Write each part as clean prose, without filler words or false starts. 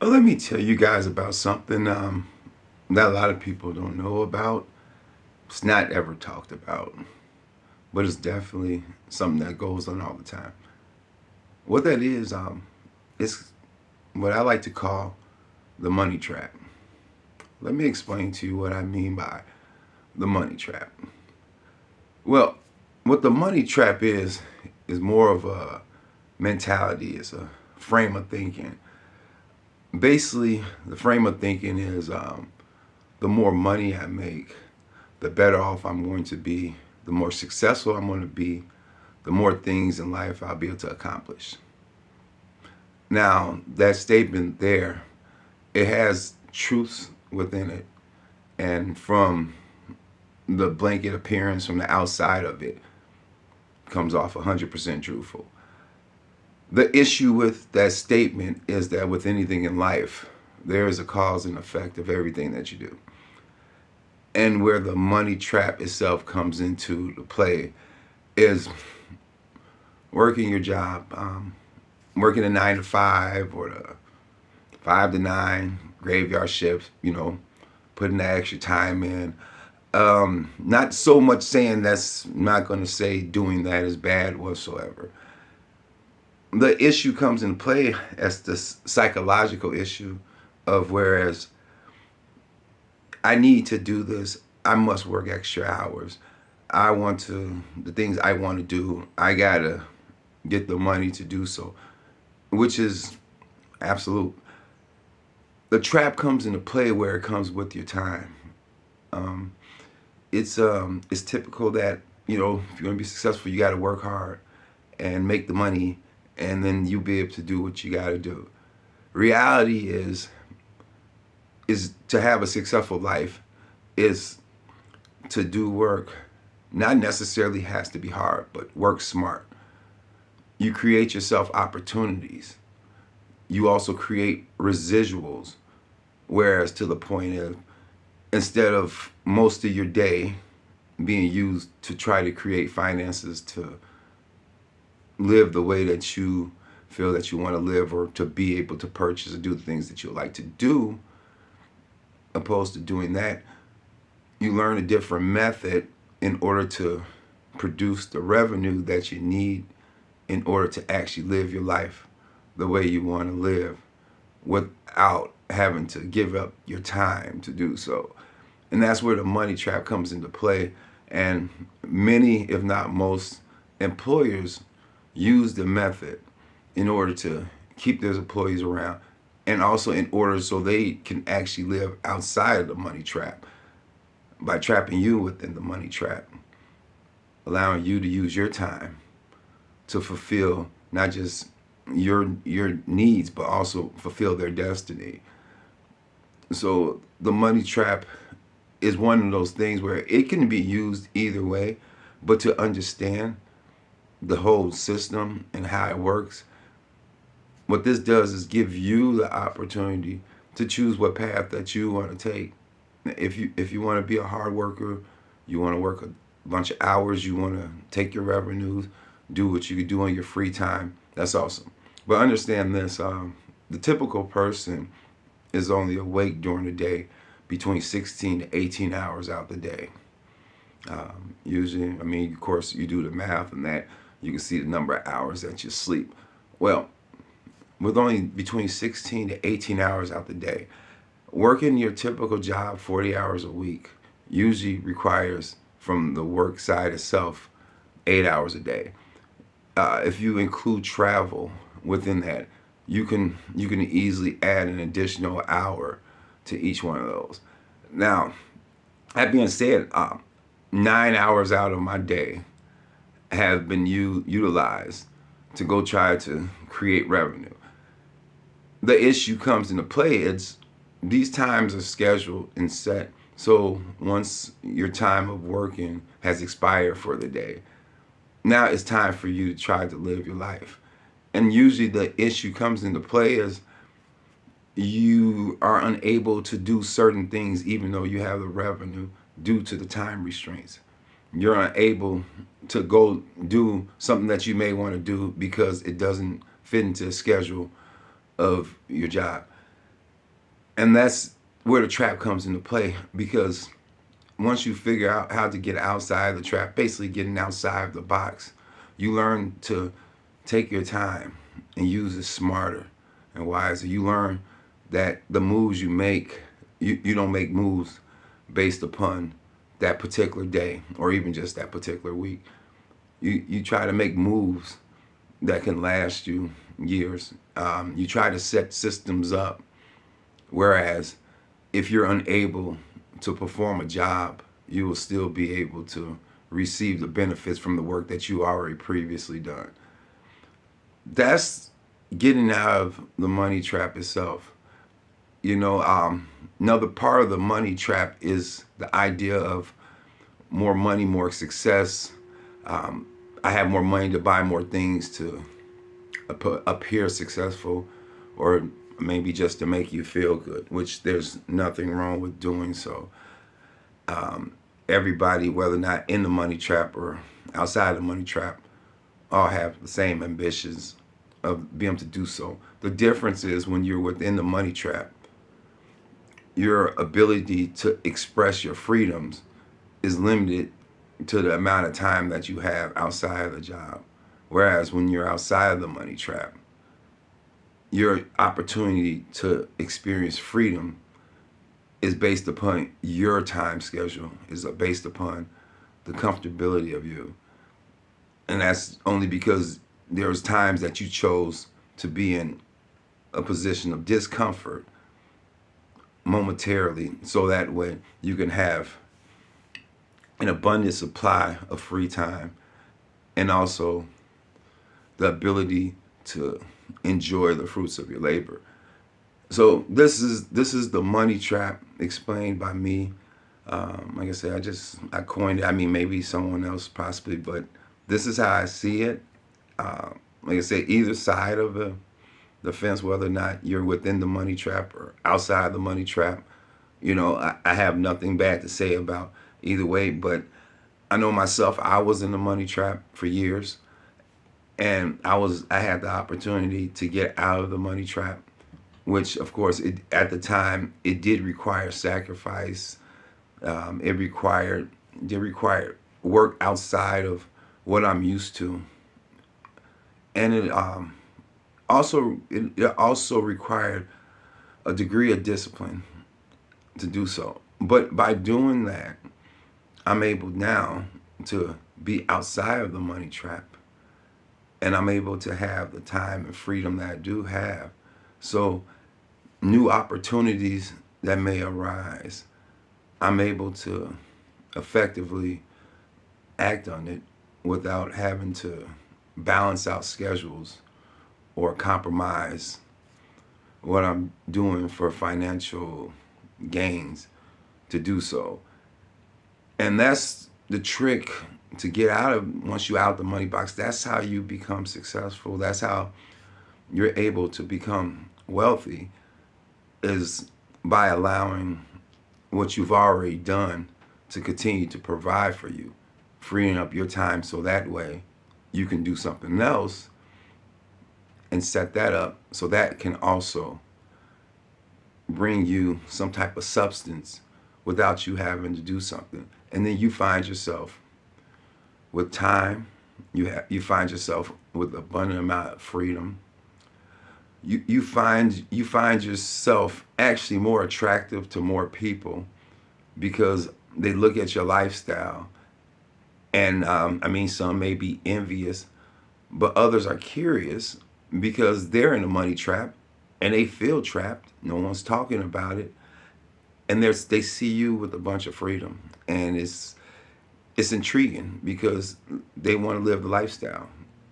Let me tell you guys about something that a lot of people don't know about. It's not ever talked about, but it's definitely something that goes on all the time. What that is, it's what I like to call the money trap. Let me explain to you what I mean by the money trap. Well, what the money trap is more of a mentality. It's a frame of thinking. Basically, the frame of thinking is the more money I make, the better off I'm going to be, the more successful I'm going to be, the more things in life I'll be able to accomplish. Now, that statement there, it has truths within it, and from the blanket appearance from the outside of it comes off 100% truthful. The issue with that statement is that with anything in life, there is a cause and effect of everything that you do. And where the money trap itself comes into the play is working your job, working a 9 to 5 or the 5 to 9 graveyard shift, putting the extra time in. Not so much saying that's not going to say doing that is bad whatsoever. The issue comes in play as the psychological issue of whereas I need to do this, I must work extra hours. The things I want to do, I gotta get the money to do so, which is absolute. The trap comes into play where it comes with your time. Um, it's typical that if you're gonna be successful, you got to work hard and make the money, and then you'll be able to do what you got to do. Reality is to have a successful life is to do work. Not necessarily has to be hard, but work smart. You create yourself opportunities. You also create residuals. Whereas to the point of instead of most of your day being used to try to create finances to live the way that you feel that you want to live or to be able to purchase or do the things that you like to do, opposed to doing that, you learn a different method in order to produce the revenue that you need in order to actually live your life the way you want to live without having to give up your time to do so. And that's where the money trap comes into play. And many, if not most, employers use the method in order to keep their employees around and also in order so they can actually live outside of the money trap by trapping you within the money trap, allowing you to use your time to fulfill not just your needs but also fulfill their destiny. So the money trap is one of those things where it can be used either way, but to understand the whole system and how it works, what this does is give you the opportunity to choose what path that you want to take. If you want to be a hard worker, you want to work a bunch of hours, you want to take your revenues, do what you do in your free time, that's awesome. But understand this: the typical person is only awake during the day between 16 to 18 hours out the day. Usually, I mean, of course, you do the math and that you can see the number of hours that you sleep. Well, with only between 16 to 18 hours out the day, working your typical job 40 hours a week usually requires, from the work side itself, 8 hours a day. If you include travel within that, you can easily add an additional hour to each one of those. Now, that being said, 9 hours out of my day have been utilized to go try to create revenue. The issue comes into play. It's these times are scheduled and set. So once your time of working has expired for the day, now it's time for you to try to live your life. And usually the issue comes into play is you are unable to do certain things even though you have the revenue due to the time restraints. You're unable to go do something that you may want to do because it doesn't fit into the schedule of your job. And that's where the trap comes into play, because once you figure out how to get outside the trap, basically getting outside of the box, you learn to take your time and use it smarter and wiser. You learn that the moves you make, you don't make moves based upon that particular day or even just that particular week. You try to make moves that can last you years. You try to set systems up, whereas if you're unable to perform a job, you will still be able to receive the benefits from the work that you already previously done. That's getting out of the money trap itself. You know, another part of the money trap is the idea of more money, more success. Um, I have more money to buy more things to appear successful, or maybe just to make you feel good, which there's nothing wrong with doing so. Everybody, whether or not in the money trap or outside the money trap, all have the same ambitions of being able to do so. The difference is when you're within the money trap, your ability to express your freedoms is limited to the amount of time that you have outside of the job. Whereas when you're outside of the money trap, your opportunity to experience freedom is based upon your time schedule, is based upon the comfortability of you. And that's only because there's times that you chose to be in a position of discomfort momentarily, so that way you can have an abundant supply of free time and also the ability to enjoy the fruits of your labor. So this is the money trap explained by me. Like I said, I coined it. I mean, maybe someone else possibly, but this is how I see it. Like I said, either side of the fence, whether or not you're within the money trap or outside the money trap, I have nothing bad to say about either way. But I know myself, I was in the money trap for years, and I had the opportunity to get out of the money trap, which of course at the time it did require sacrifice. It required work outside of what I'm used to, and it also required a degree of discipline to do so. But by doing that, I'm able now to be outside of the money trap, and I'm able to have the time and freedom that I do have. So new opportunities that may arise, I'm able to effectively act on it without having to balance out schedules or compromise what I'm doing for financial gains to do so. And that's the trick to get out of, once you're out the money box, that's how you become successful. That's how you're able to become wealthy, is by allowing what you've already done to continue to provide for you, freeing up your time so that way you can do something else and set that up so that can also bring you some type of substance without you having to do something. And then you find yourself with time, you find yourself with abundant amount of freedom. You find yourself actually more attractive to more people because they look at your lifestyle, and I mean, some may be envious, but others are curious because they're in a money trap and they feel trapped. No one's talking about it, and they see you with a bunch of freedom, and it's intriguing because they want to live the lifestyle.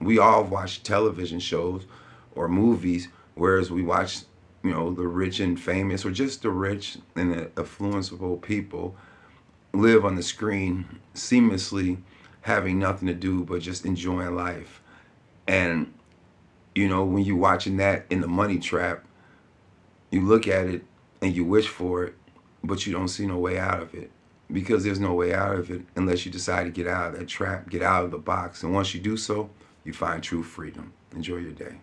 We all watch television shows or movies, whereas we watch, the rich and famous, or just the rich and the influenceable people live on the screen seamlessly, having nothing to do but just enjoying life. And when you're watching that in the money trap, you look at it and you wish for it, but you don't see no way out of it, because there's no way out of it unless you decide to get out of that trap, get out of the box. And once you do so, you find true freedom. Enjoy your day.